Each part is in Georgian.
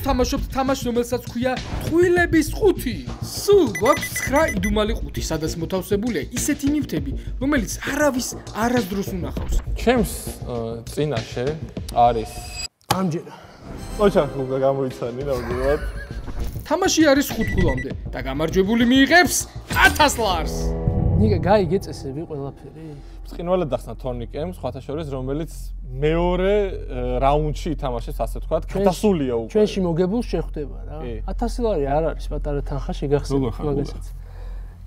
ვთამაშობთ თამაშს, რომელსაც ქვია ტყუილების ყუთი. სულ გვაქვს 9 იდუმალი ყუთი, სადაც მოთავსებულია ისეთი ნივთები, რომელიც არავის არასდროს უნახავს. ჩემს წინაშე არის ამჯერა. ოჩახუგა გამოიცანი ნამდვილად. თამაში არის 5 ქულამდე და გამარჯვებული მიიღებს 1000 ლარს. ნიკა გაიგე წესები ყველაფერი. ბრწყინვალედ დახსნა თორნიკემ, სხვათა შორის, რომელიც მეორე რაუნდში ითამაშეს, ასე ვთქვათ, გადასულია უკვე. ჩვენში მოგებულს შეხვდება რა. 1000 ლარი არ არის პატარა თანხა შეგახსენებ მაგასაც.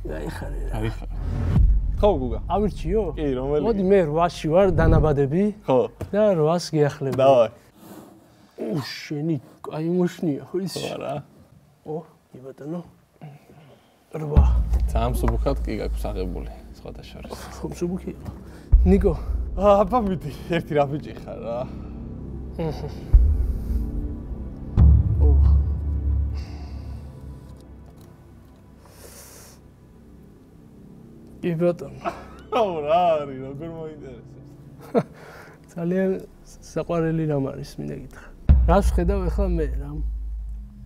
გაიხარე რა. გაიხარე. ხო გუგა. ავირჩიო? კი, რომელი? მოდი მე 8-ში ვარ დანაბადები. ხო. და 800 გიახლები. დავაი. შენი აი მოშნია ხო ის? არა. ო, კი ბატონო. 8. ძალიან მსუბუქად კი გაქვს აღებული, სხვათა შორის. ხო, მსუბუქია. ნიკო, აბა მიდი, ერთი რა ბიჭი ხარ რა. ო. კი ბატონო. აუ რა არის, როგორ მოინტერესებს. ძალიან საყვარელი რამ არის, მინდა გითხრა. რას ვხედავ ახლა მე რა?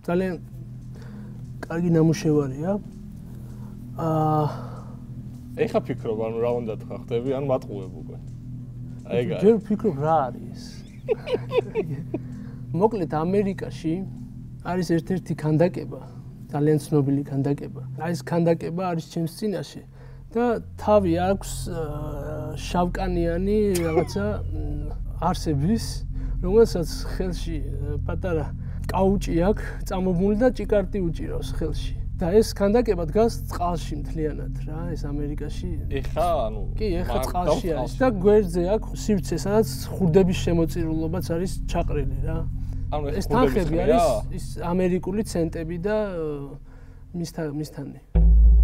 ძალიან კარგი ნამუშევარია. ეხა ფიქრობ, ანუ რა უნდა თქვა ხდები, ანუ მატყუებ უკვე. აი ეგ არის. ჯერ ვფიქრობ რა არის. მოკლედ ამერიკაში არის ერთ-ერთი ქანდაკება, ძალიან ცნობილი ქანდაკება. აი ეს ქანდაკება არის ჩემს წინაშე და თავი აქვს შავკანიანი რაღაცა არსების, რომელსაც ხელში პატარა კაუჭი აქვს, წამობული და ჭიკარტი უჭირავს ხელში. და ეს ქანდაკება დგას წყალში მთლიანად რა, ეს ამერიკაში. ეხა, ანუ კი, ეხა წყალში არის და გვერდზე აქვს სივრცე, სადაც ხურდების შემოწირულობაც არის ჩაყრილი რა. ანუ ეს თანხები არის ის ამერიკული ცენტები და მისთანი.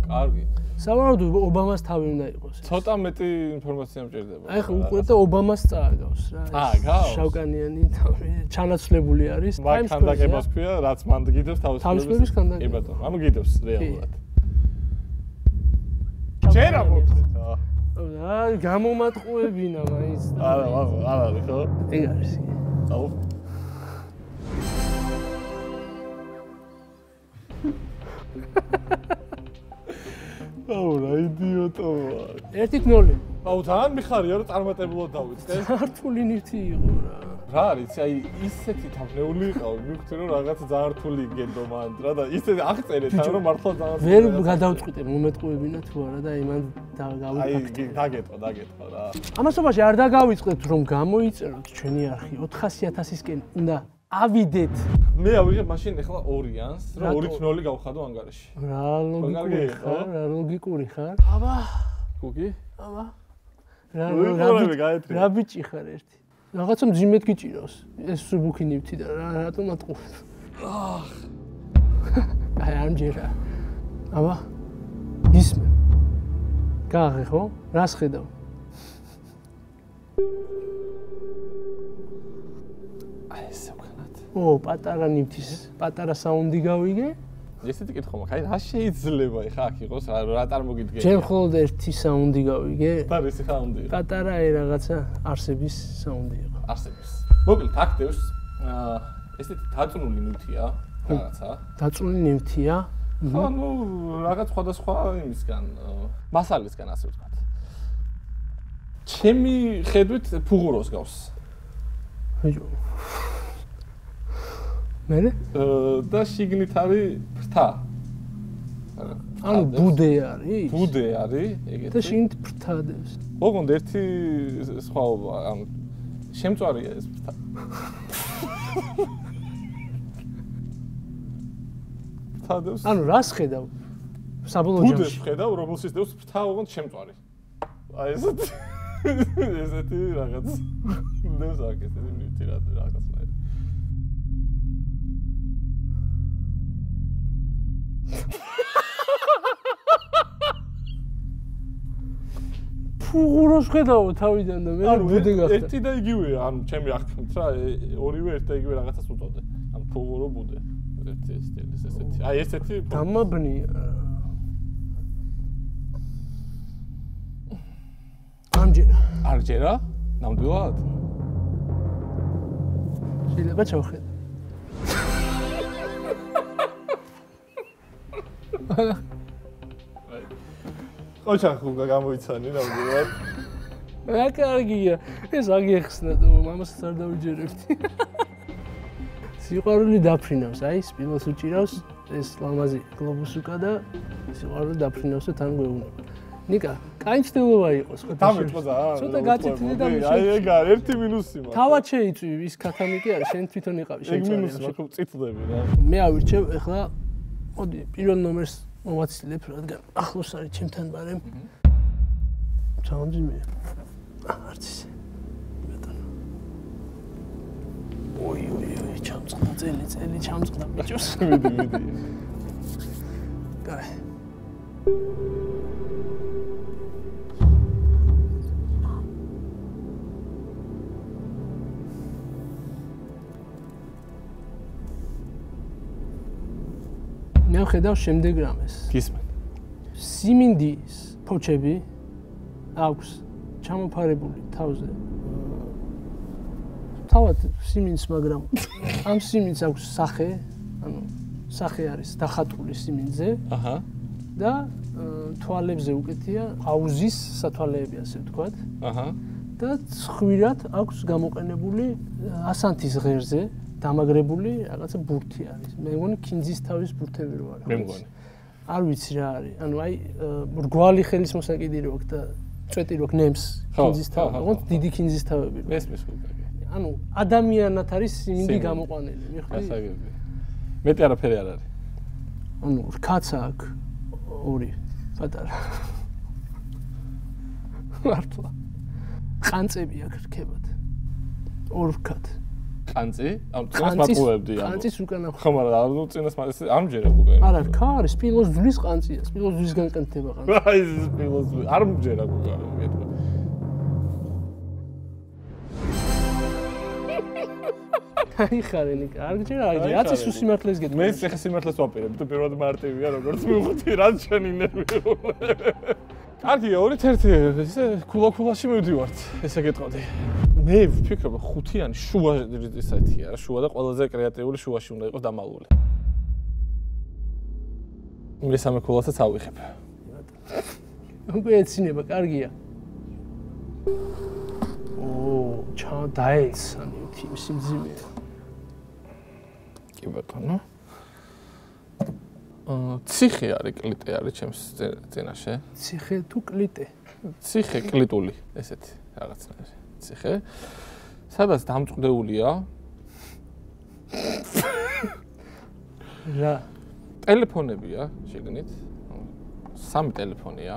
კარგი. სავარაუდოდ ობამას თავი უნდა იყოს. ცოტა მეტი ინფორმაცია მჭირდება. აი ხა უკვე და ობამას წააგავს რა. გავს? შავკანიანი თავი ჩანაცვლებული არის. მაგ ქანდაკებას ქვია, რაც მან გიდევს თავისუფლების ქანდაკება. კი ბატონო, ანუ გიდევს რეალურად. ჯერა მოკლედ. აი გამომატყუებინა მაინც. არა, არ არის ხო? ეგ არის. აუ. აუ რა იდიოტო ვარ. 1-0. აუ ძალიან მიხარია რომ წარმატებულად დავიწყე. რთული ნივთი იყო რა. რა არის, აი ისეთი თამნეული იყავი, მივხვდი რომ რაღაც ძალიან რთული გენდო მან რა და ისე აღწერეთ რომ მართლა ძალიან ვერ გადავწყვიტე მომეტყუებინა თუ არა და იმან გავიფაქტე. აი დაგეტყვა რა. ამასობაში არ დაგავიწყდეთ რომ გამოიწეროთ ჩვენი არხი 400.000-ისკენ უნდა ავიდეთ. მე ავიღებ მაშინ ახლა ორიანს, რომ 2-0 გავხადო ანგარიში. რა ლოგიკური ხარ, რა ლოგიკური ხარ. აბა, გუგი? აბა. რა ბიჭი ხარ ერთი. რაღაცა მძიმედ გიჭირავს. ეს სუბუქი ნივთი და რატომ ატყუებ? აი ამჯერა. აბა. ისმე. გააღე ხო? რას ხედავ? აი ესე ვქნათ. ო, პატარა ნივთის, პატარა საუნდი გავიგე? ესეთი კითხვა მაქვს. აი რა შეიძლება ხა აქ იყოს, რა წარმოგიდგენია? ჩემ მხოლოდ ერთი საუნდი გავიგე. პარისი საუნდი. პატარა რაღაცა არსების საუნდი იყო. არსების. მოკლედ აქტებს ესეთი დაწუნული ნივთია, რაღაცა. დაწუნული ნივთია? ანუ რაღაც სხვადასხვა იმისგან, მასალისგან ასე ვთქვათ. ჩემი ხედვით ფუღუროს გავს. ბიჭო. მე? და შიგნით არის ფრთა. ანუ ბუდე არის? ბუდე არის, ეგეთი. და შიგნით ფრთადებს. ოღონდ ერთი სხვაობა, ანუ შემწვარია ეს ფრთა. ფრთადებს. ანუ რას ხედავ? საბოლოო ჯამში. ბუდეს ხედავ, რომელშიც დევს ფრთა, ოღონდ შემწვარი. აი ესეთი ესეთი რაღაც. დევს აქ ესეთი ნივთი რაღაცნაირი. ფუღუროს ხედავ თავიდან და მე ბუდე გახდა. ერთი და იგივეა, ანუ ჩემი აღქმით რა, ორივე ერთ და იგივე რაღაცას უწოდე. ანუ ფუღურო ბუდე. ერთი სტილის ესეთი. აი ესეთი დამაბნია. ამჯერა. არ ჯერა? ნამდვილად? შეიძლება ჩავხედე. ოჩახუ გამოიცანი ნამდვილად. რა კარგია. ეს აგიხსნა და მამასაც არ დავიჯერებდი. სიყვარული დაფრინავს, აი, სპილოს უჭირავს, ეს ლამაზი გლობუსი უკა და სიყვარული დაფრინავს და თან გვეუბნება. ნიკა, კაი მცდელობა იყოს ხო? დამეწყო და ცოტა გაწითლი და აი ეგ არის ერთი მინუსი მაგ. თავად შეიწვი ის ქათამიკი არის, შენ თვითონ იყავი ეგ შეწარი. მინუსი მაგ წითლები რა. მე ავირჩევ ახლა მოდი პირველ ნომერს მოვაცილებ, რადგან ახლოს არის ჩემთან ბარემ. ჩამძიმე. არც ისე. ბატონო. ოი, ჩამწყდა წელი ჩამწყდა ბიჭოს. მიდი. კაი. მე ვხედავ შემდეგ რამეს. გისმენ. სიმინდის ფოჩები აქვს ჩამოფარებული თავზე. თავად სიმინდს, მაგრამ ამ სიმინდს აქვს სახე, ანუ სახე არის დახატული სიმინდზე. აჰა. და თვალებზე უკეთია აუზის სათვალეები, ასე ვთქვათ. აჰა. და ცხვირად აქვს გამოყენებული ასანთის ღერზე დამაგრებული რაღაცა ბურთი არის. მე მგონი კინძის თავის ბურთები რო არის. მე მგონი. არ ვიცი რა არის. ანუ აი რგვალი ხელის მოსაკიდი რო აქვს და წვეტი რო ნემს კინძის თავი. ოღონდ დიდი კინძის თავები. მესმის უკვე. ანუ ადამიანად არის სიმინდი გამოყვანილი, მიხვდი? გასაგები. მეტი არაფერი არ არის. ანუ რქაცა აქვს ორი პატარა. მართლა. ყანწები აქვს რქებად. ორ რქად. ყანწი? ანუ წინას მატყუებდი ანუ. ყანწის უკან აქვს. ხო, მაგრამ ანუ წინას არ მჯერებ უკვე. არა, რქა არის, სპილოს ძვლის ყანწია, სპილოს ძვლის განკეთდება ყანწი. აი ეს სპილოს არ მჯერებ უკვე მეთქვა. აი ხარენი, არ გჯერა, რაც ის სიმართლეს გეტყვი. მე ეხა სიმართლეს ვაპირებ, თუ პირველად მარტივია, როგორც მივხვდი, რაც შენი ნერვიულე. კარგია, 2-1, ესე ქულა-ქულაში მივდივართ, ესე გეტყოდი. მე ვფიქრობ, ხუთიანი შუა ისეთია, შუა და ყველაზე კრეატიული შუაში უნდა იყოს დამალული. მესამე ქულასაც ავიღებ. უკვე ეცინება, კარგია. დაეცანი სიმძიმეა. კი ბატონო. ციხე არის, კლიტე არის ჩემს წინაშე. ციხე თუ კლიტე? ციხე, კლიტული, ესეთი რაღაცნაირი. ციხე. სადაც დამწყდეულია. რა? ტელეფონებია, შეგნით. 3 ტელეფონია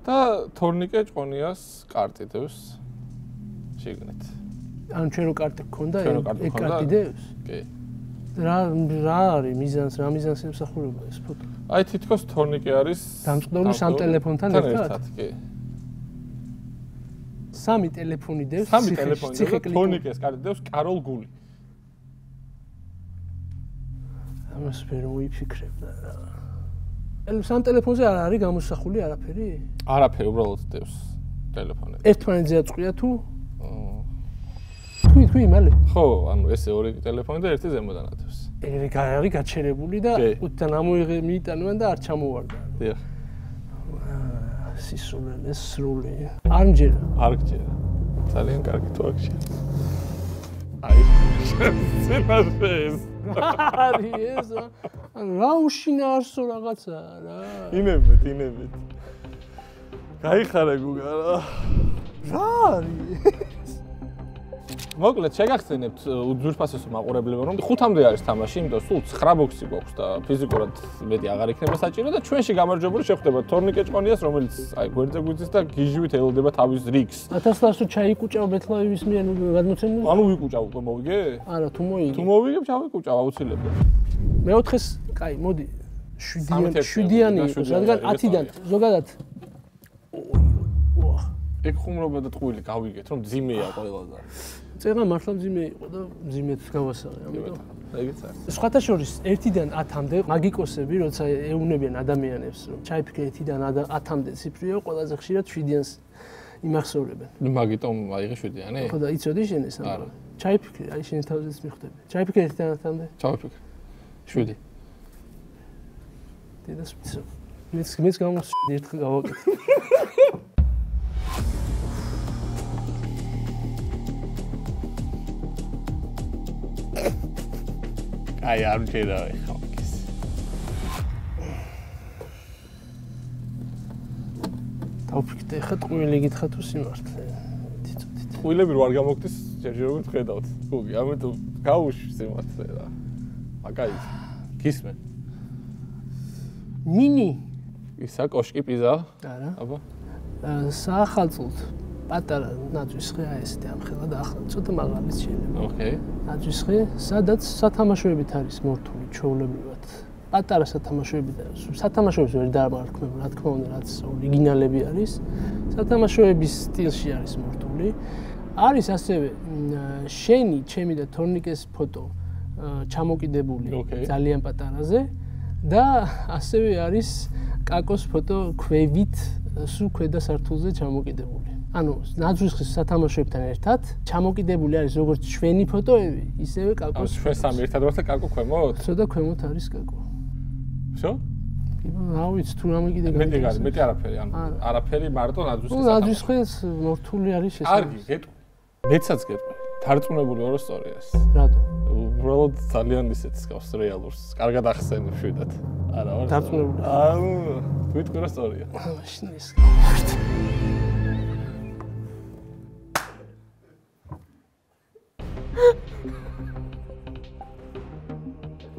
და თორნიკე ჭყონიას კარტი დევს. შეგნით. ანუ ჩვენ რო კარტი გქონდა, ეგ კარტი დევს? კი. რა არის მიზანს, რა მიზანს ემსახურება ეს ფოტო? აი თითქოს თორნიკე არის დამწყდეული 3 ტელეფონთან ერთად? კი. 3 ტელეფონი დევს, 3 ტელეფონი და თორნიკეს კარტი დევს კაროლ გული. ამას ვერ ვიფიქრებ და რა. 3 ტელეფონზე არ არის გამოსახული არაფერი? არაფერი, უბრალოდ დევს ტელეფონები. ერთმანეთზეა წყვია თუ? თქვი მალე. ხო, ანუ ესე 2 ტელეფონი და ერთი ზემოდან ათევს. ეგ არის გაჩერებული და უთთან მიიტანვენ და არ ჩამოვარდა. დიახ. სისულელე სრული. არ მჯერა. არ გჯერა. ძალიან კარგი თუ აქ შე. აი, სიმართლე ეს. არის ეს. ანუ რა უშინაარსო რაღაცა რა. ინებით. გაიხარე გუგა რა. რა არის? მოკლედ შეგახსენებთ უძვირფასესო მაყურებლებო, რომ 5-მდე არის თამაში, იმიტომ სულ 9 ბოქსი გვაქვს და ფიზიკურად მეტი აღარ იქნება საჭირო და ჩვენში გამარჯვებული შეხვდება თორნიკე ჭყონიას, რომელიც აი გვერდზე გვიწის და გიჟივით ელოდება თავის რიგს. 1900 ჩაიკუჭავ ბეთლაევის მიერ გადმოცემული? ანუ ვიკუჭავ უკვე მოვიგე? არა, თუ მოიგე. თუ მოვიგებ, ჩავიკუჭავ აუცილებლად. მეოთხეს, კაი, მოდი. 7-იანი იყოს, რადგან 10-დან ზოგადად ეგ ხუმრობა და ტყუილი გავიგეთ, რომ ძიმეა ყველაზე. წერა მართლა მძიმე იყო და მძიმედ გავასაღე, ამიტომ. ეგეც არის. სხვათა შორის 1-დან 10-მდე მაგიკოსები, როცა ეუნებიან ადამიანებს, რომ ჩაიფიქრე 1-დან 10-მდე ციფრია, ყველაზე ხშირად 7-იანს იმახსოვრებენ. ნუ მაგიტომ აიღე 7-იანი? ხო და იცოდი შენ ეს ამბავი. ჩაიფიქრე, აი შენ თავზეც მიხვდები. ჩაიფიქრე 1-დან 10-მდე? ჩავიფიქრე. 7. დედას ვიცი. მეც გამოსვი ერთხელ გავაკეთე. აი არ მჯერა ეხლა. დავფიქრე ხა ტყუილი გითხრა თუ სიმართლე. ტყუილები რო არ გამოგდის ჯერჯერობით ხედავთ. გუგი, ამიტომ გაუშვი სიმართლე რა. აკაი. გისმენ. მინი. ისა კოშკი პიზა? არა. აბა. საახალწლოდ პატარა ნაძვისხე აი ესეთი ამხელა და ახლა ცოტა მაღალიც შეიძლება. ოკეი. ნაძვისხე, სადაც სათამაშოებით არის მორთული ჩვეულებრივად. პატარა სათამაშოები და სათამაშოებს ვერ დამარქმევ, რა თქმა უნდა, რაც ორიგინალები არის. სათამაშოების სტილში არის მორთული. არის ასევე შენი, ჩემი და თორნიკეს ფოტო ჩამოკიდებული ძალიან პატარაზე და ასევე არის კაკოს ფოტო ქვევით სულ ქვედა სართულზე ჩამოკიდებული. ანუ ნაძვისხის სათამაშოებთან ერთად ჩამოკიდებული არის როგორც ჩვენი ფოტოები, ისევე კაკოს. ჩვენ სამი ერთად ვართ და კაკო ქვემოთ? ცოტა ქვემოთ არის კაკო. всё? რა ვიცი თუ რამე კიდე მეტი არაფერი, ანუ არაფერი მარტო ნაძვისხის. ნაძვისხის მორთული არის ეს. კარგი, გეტყვი. მეცაც გეტყვი. დარწმუნებული ვარო სწორიას. რატო? უბრალოდ ძალიან ისეთს გავს რეალურს. კარგად ახსენებ შვიდად. არა ვარ. დარწმუნებული. ანუ ვიტყვი რა სწორია. მაშინ ეს.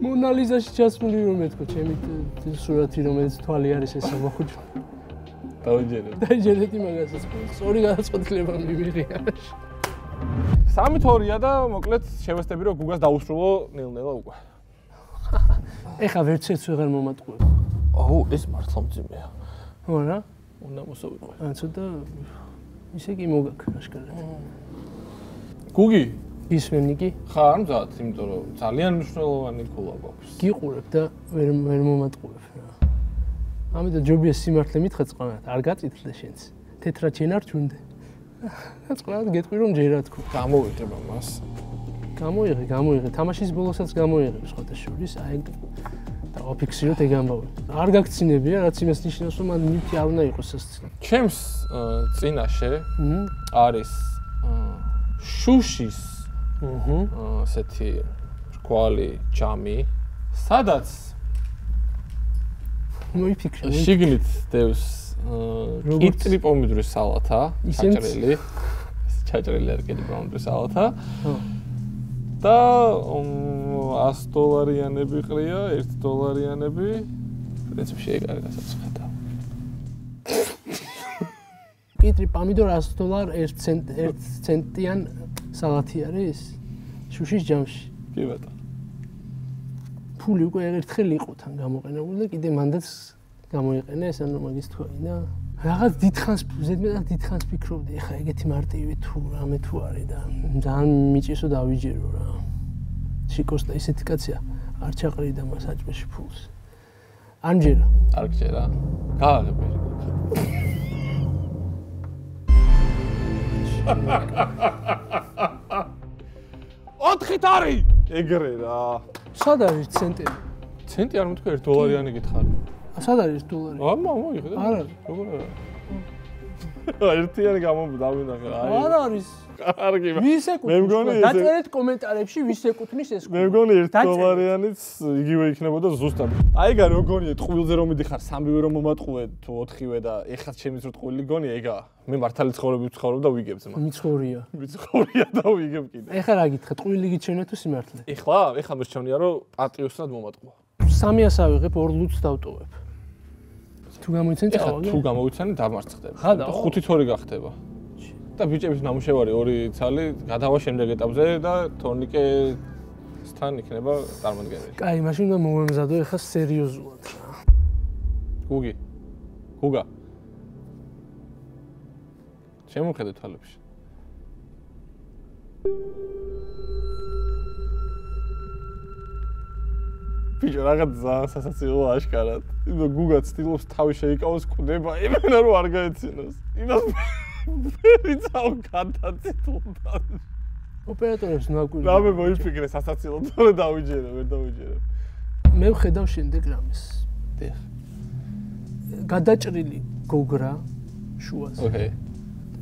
მონალიზაში ჩასმული რომ მეთქო, ჩემი სურათი რომელიც თვალი არის ესა მოხუჭო. დაიჯერეთ იმასაც. სწორი გადაწყვეტილება მივიღია. 3-2-ია და მოკლედ შევესწები რომ გუგას დაუსრულო ნელ-ნელა უკვე. ეხა ვერც ერთს ვეღარ მომატყუებ. აუ, ეს მართლა მძიმეა. არა? უნდა მოსავიყო. ცოტა ისე კი მოგაქ აშკარად. გუგი, ისმენი კი? ხარ მზად, იმიტომ რომ ძალიან მნიშვნელოვანი ქულა გვაქვს. გიყურებ და ვერ მომატყუებ რა. ამიტომ ჯობია სიმართლე მითხრა წყნარად, არ გაწითლდე შენც. თეთრად შენ არ ჩუნდე. წყნარად გეტყვი რომ ჯერა თქო. გამოვიდება მას. გამოიღე. თამაშის ბოლოსაც გამოიღე სხვათა შორის, აი დავაფიქსიროთ ეგ ამბავი. არ გაგცინებია, რაც იმას ნიშნავს, რომ მან ნივთი არ უნდა იყოს სასწრაფო. ჩემს წინაშე არის შუშის ასეთი რკვალი ჯამი, სადაც მოიფიქრე. შიგნით დევს კიტრი პომიდორის სალათა, ჩაჭრილი. ჩაჭრილი არ კიტრი პომიდორის სალათა. და $100 ყრია, $1 პრინციპში ეგ არის გასაცხადა. კიტრი პომიდორი $100 1 ცენტიან სალათი არის შუშის ჯამში. კი ბატონო. ფული უკვე ერთხელ იყო თან გამოყენებული და კიდე მანდაც გამოიყენეს, ანუ მაგის თქვი და რაღაც ზედმეტად დიდხანს ფიქრობდი, ეხა ეგეთი მარტივი თუ რამე თუ არის და ძალიან მიჭირსო დავიჯერო რა. შიკოს და ისეთი კაცია არ ჩაყრიდა მას აჭმეში ფულს. არ მჯერა. არ გჯერა. გააღები. ოთხით არის. ეგრე რა. სად არის ცენტები? ცენტი არ მეთქვა $1 გითხარი. სად არის $1? მოიღე. არ არის. როგორ არა? ერთიანი გამომდავინახე. არ არის. კარგი. ვის ეკუთვნის? დაწერეთ კომენტარებში ვის ეკუთვნის ეს. მე მგონი $1-იანიც იგივე იქნებოდა ზუსტად. აი ეგა როგორია ტყუილზე რომ მიდიხარ, სამივე რომ მომატყუე თუ 4-ვე და ეხლა ჩემის რო ტყუილი გონია ეგა. მე მართალი ცხოვრები ვცხოვრობ და ვიგებ ზმა. მიცხოვრია და ვიგებ კიდე. ეხლა რა გითხრა, ტყუილი გიჩვენე თუ სიმართლე? ეხლა მერჩვენია რომ პატიოსად მომატყუა. 300 ავიღებ, 2 ლუდს დავტოვებ. თუ გამოიცენ წავაგე? თუ გამოვიცანი დამარცხდება. 5-2 გახდება. და ბიჭების ნამუშევარი 2 ცალი გადავა შემდეგ ეტაპზე და თორნიკესთან იქნება წარმოდგენილი. კაი, მაშინ უნდა მოვემზადო ეხლა სერიოზულად რა. გუგა. შემოხედე თვალებში. ბიჭო, რაღაც ძალიან სასაცილოა აშკარად. იმდო გუგა ცდილობს თავი შეიკავოს კვდება, იმენა რომ არ გაეცინოს. იმას ვერიცავ გადაციტლდა. ოპერატორებს ნაკვირვია. რამე მოიფიქრე სასაცილოდ, თორე დავიჯერე, ვერ დავიჯერე. მე ვხედავ შემდეგ რამეს. დიახ. გადაჭრილი გოგრა შუაზე. ოკეი.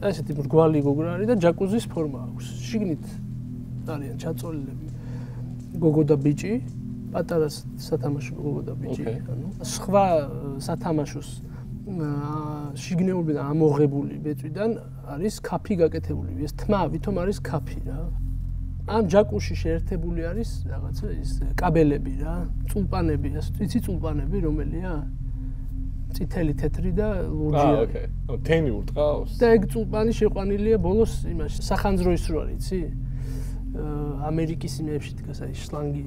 ესეთი მრგვალი გოგრა არის და ჯაკუზის ფორმა აქვს. შიგნით არიან ჩაწოლილები გოგო და ბიჭი, პატარა სათამაშო გოგო და ბიჭი, ანუ სხვა სათამაშოს შიგნეულიდან ამოღებული ბეწვიდან არის კაფი გაკეთებული. ეს თმა ვითომ არის კაფი რა. ამ ჯაკუში შეერთებული არის რაღაცა ის კაბელები რა, წულპანები, იცი წულპანები რომელია? წითელი, თეთრი და ლურჯი. ოკეი. თენი ურტყავს. და ეგ წულპანი შეყვანილია ბოლოს იმაში, სახანძროის რო არის, იცი? ამერიკის იმებში დგას აი შლანგი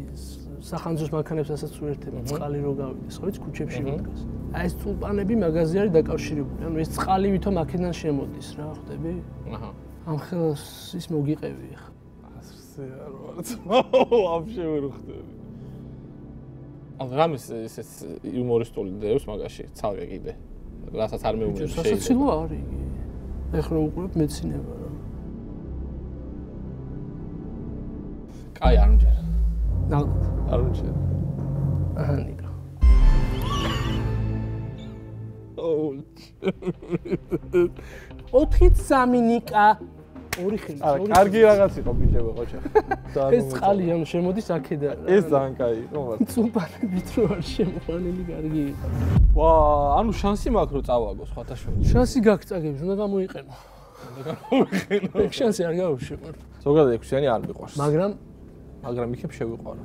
სახანძროს მანქანებსაც უერთდება წყალი რო გავიდეს, ხო იცი, ქუჩებში დგას. აი ეს წულპანები მაგაზე არის დაკავშირებული. ანუ ეს წყალი ვითომ აქედან შემოდის რა, ხვდები? აჰა. ამ ხელს ის მოგიყევი ახლა. ასე არ ვარც. ვაფშე ვერ ხვდები. რამის ეს იუმორისტული დევს მაგაში ცალკე კიდე. რასაც არ მეუბნები შეიძლება. სასაცილო არის იგი. ეხლა უყურებ მეცინება რა. კაი არ მჯერა. ნახოთ. არ მჯერა. აჰა ნიკა. ო 4-3 ნიკა. ორი ხელი. არა, კარგი რაღაც იყო ბიჭებო ყოჩა. ეს წყალი ანუ შემოდის აქედან. ეს ძალიან კაი იყო მაგრამ. წულპანებით რო არ შემოყვანილი კარგი იყო. ვა, ანუ შანსი მაქვს რომ წავაგო სხვათა შორის. შანსი გაგწაგებს, უნდა გამოიყენო. ეგ შანსი არ გავუშვებ. ზოგადად 6-იანი არ მიყვარს. მაგრამ იქებ შევიყვარო.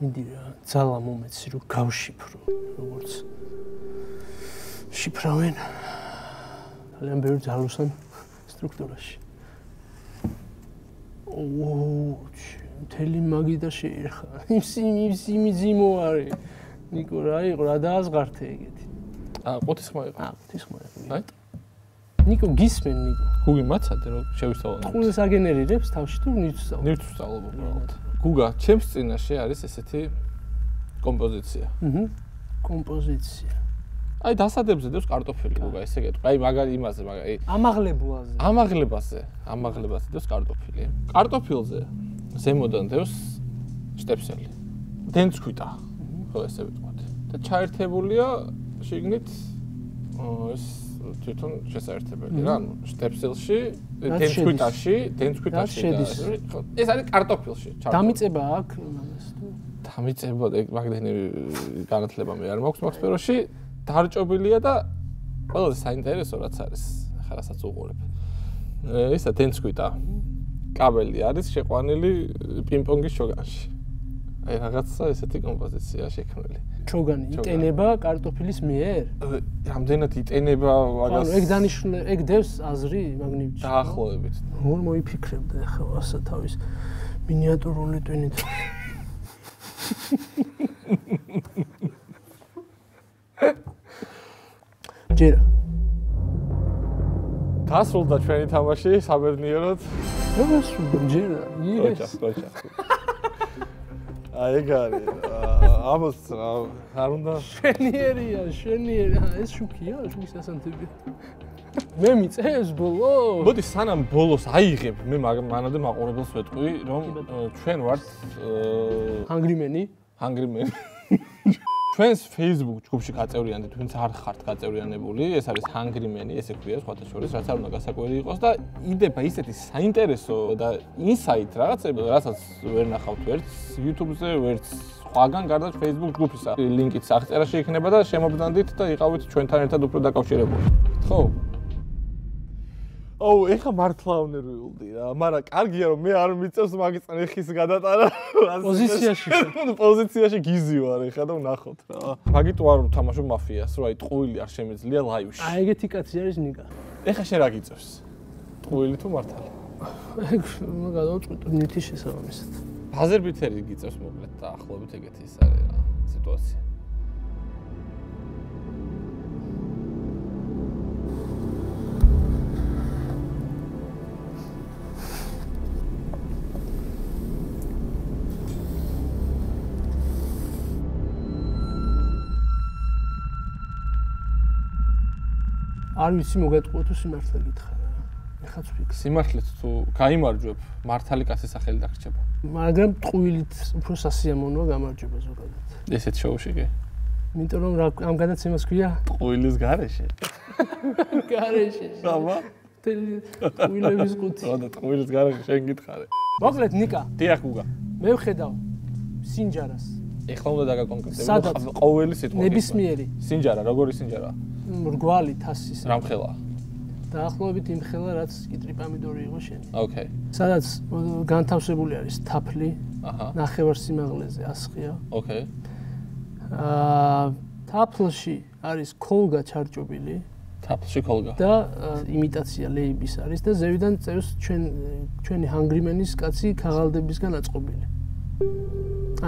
მინდი რა, ძალა მომეცი რომ გავშიფრო, როგორც შიფრავენ ძალიან ბევრ ძალოსან სტრუქტურაში. მთელი მაგიდა შეერხა. იმსი ძიმო არის. ნიკო რა იყო, რა დააზღართე ეგეთი. ყუთის ხმა იყო. ღვთისხმა იყო. აი. ნიკო გისმენ ნიკო. გუგი მაცადე რომ შევისწავლო. ყულის აგენერირებს თავში თუ ნივთს ვსწავლობ? ნივთს ვსწავლობ უბრალოდ. გუგა, ჩემს წინაშე არის ესეთი კომპოზიცია. კომპოზიცია. აი დასადებზე დევს კარტოფილი გუგა, ესე გეტყვი. აი მაგარი იმაზე, მაგარი ამაღლებაზე. ამაღლებაზე დევს კარტოფილი. კარტოფილზე ზემოდან დევს შტეფსელი. დენცქვიტა. ხო ესე ვიტყვით. და ჩაერთებულია შიგნით ეს თვითონ შესაერთებელი რა, ანუ შტეფსელში, დენცქვიტაში შედის. ეს არის კარტოფილში. დამიწება აქვს ამას თუ? დამიწება მაგდენი განათლება მე არ მაქვს მაგ სფეროში. დარჭობილია და ყველაზე საინტერესო რაც არის, ახლა რასაც უყურებ. ისა დენცქვიტა. კაბელი არის შეყვანილი პინგ-პონგის ჩოგანში. აი რაღაცა ესეთი კომპოზიცია შექმნილი. ჩოგანი იტენება კარტოფილის მიერ? რამდენად იტენება მაგას? ანუ ეგ დევს აზრი მაგნიტში. დაახლოებით. რომ მოიფიქრებდა ახლა ასა თავის მინიატურული ტვინით. ჯერა. გასრულდა ჩვენი თამაში საბედნიეროდ. როგორ სრულდა ჯერა? კოჩა. აი ეგ არის. ამას არ უნდა შენიერია. ეს შუქია, შუქის ასანთები. მე მიწევს ბოლო. მოდი სანამ ბოლოს აიღებ, მე მანამდე მაყურებელს ვეტყვი, რომ ჩვენ ვართ ჰანგრიმენი. ჩვენს Facebook ჯგუფში გაწევრიანდით, ვინც არ ხართ გაწევრიანებული, ეს არის ჰანგრიმენი, ესე ქვია სხვათა შორის, რაც არ უნდა გასაკვირი იყოს და იდება ისეთი საინტერესო და ინსაით რაღაცები, რასაც ვერ ნახავთ ვერც YouTube-ზე, ვერც სხვაგან გარდა Facebook ჯგუფისა. ლინკიც აღწერაში იქნება და შემობდანდით და იყავით ჩვენთან ერთად უფრო დაკავშირებული. ხო? ეხა მართლა უნერვიულდი რა, მაგრამ კარგია რომ მე არ მიწევს მაგის წნეხის გადატანა. პოზიციაში გიზი ვარ ეხა და ვნახოთ რა. მაგიტო არ ვთამაშობ მაფიას, რომ აი ტყუილი არ შემეძლია ლაივში. აი ეგეთი კაცი არის ნიკა. ეხა შენ რა გიწევს? ტყუილი თუ მართალი? ეგ გადავწყვიტე ნითის შესაბამისად. ბაზერბითერი გიწევს მოკლედ და ახლობით ეგეთი ის არის რა სიტუაცია. არ ვიცი მოგატყუო თუ სიმართლე გითხრა. ეხაც ვფიქრობ. სიმართლეთ თუ გაიმარჯვებ, მართალი კაცის სახელი დაგრჩება. მაგრამ ტყუილით უფრო სასიამოვნოა გამარჯვება ზოგადად. ესეთ შოუში კი. იმიტომ რომ ამ გადაცემას ქვია ტყუილის გარეშე. გარეშე. აბა. ტყუილების ყუთი. რა და ტყუილის გარეშე შენ გითხარე. მოკლედ ნიკა, დიახ გუგა. მე ვხედავ სინჯარას. ეხლა უნდა დაგაკონკრეტებო სადაც? ყოველი სიტყვა. ნებისმიერი სინჯარა, როგორი სინჯარა? მრგვალი თასის. რამხელა? დაახლოებით იმ ხელა რაც კიტრი პამიდორი იყო შენი. ოკეი. სადაც განთავსებული არის თაფლი, აჰა. ნახევარ სიმაღლეზე ასხია. ოკეი. თაფლში არის ქოლგა ჩარჭობილი თაფლში ქოლგა. და იმიტაცია ლეიბის არის და ზევიდან წევს ჩვენი ჰანგრიმენის კაცი ქაღალდებისგან აწყობილი.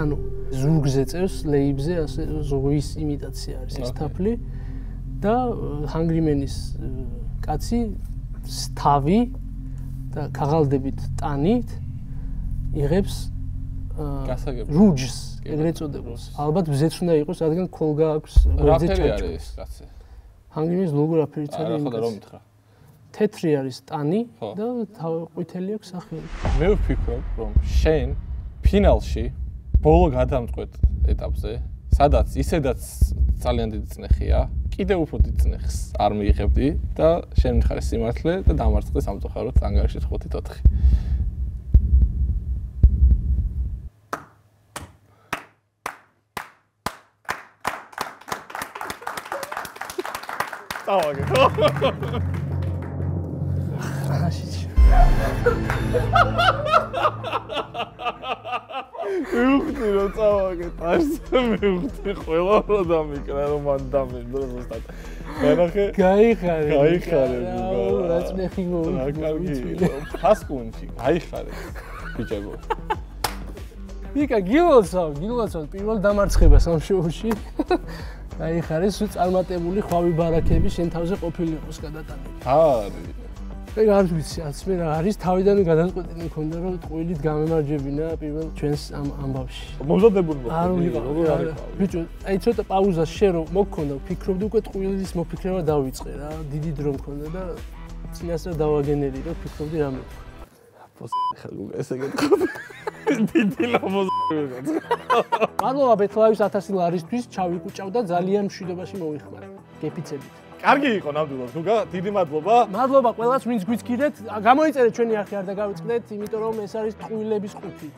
ანუ ზურგზე წევს ლეიბზე ასე ზღვის იმიტაცია არის ეს თაფლი და ჰანგრიმენის კაცი თავი და ქაღალდებით ტანით იღებს რუჯს ეგრეთ წოდებულს. ალბათ ბზეც უნდა იყოს, რადგან ქოლგა აქვს გვერდზე ჩაჭრილი. რა არის კაცი? ჰანგრიმენის ლოგო რაფერიც არის? არა, ხოდა რომ მითხრა. თეთრი არის ტანი და ყვითელი აქვს სახელი. მე ვფიქრობ, რომ შენ ფინალში ბოლო გადამწყვეტ ეტაპზე, სადაც ისედაც ძალიან დიდი წნეხია, კიდევ უფრო დიდ წნეხს არ მიიღებდი და შენ მითხარ სიმართლე და დამარცხდი სამწუხაროდ ანგარიშით 5-4. წავაგე. მივხვდი რომ წავაგე ტაშზე მივხვდი ყველა რომ დამიკრა რომ მან დამინდო ზუსტად. მანახე გაიხარე. გუგა. რა წნეხი კარგი. ფასკუნჩი გაიხარე. ბიჭებო. ნიკა გილოცავ პირველ დამარცხებას ამ შოუში. გაიხარე სულ წარმატებული ხვავი ბარაქები შენ თავზე ყოფილიყოს გადატანილი. არის. ეგ არ ვიცი, არც მე რა არის თავიდანვე გადაწყვეტილი მქონდა რომ ტყუილით გამემარჯვებინა პირველ ჩვენს ამ ამბავში. მომზადებული მოხდა. არ ვიყავ. ბიჭო, აი ცოტა პაუზას შე რომ მოგქონდა, ვფიქრობდი უკვე ტყუილის მოფიქრება დავიწყე რა, დიდი დრო მქონდა და წინასწარ დავაგენერი რომ ვფიქრობდი რამე. ხა გუგა ესე გეტყვი. დიდი ლამოზა. მადლობა ბეთლავის 1000 ლარისთვის, ჩავიკუჭავ და ძალიან მშვიდობაში მოვიხმარე. გეფიცებით. კარგი იყო ნამდვილად, გუგა, დიდი მადლობა. მადლობა ყველას, ვინც გვიცქირეთ. გამოიწერეთ ჩვენი არხი არ დაგავიწყდეთ, იმიტომ რომ ეს არის ტყუილების ყუთი.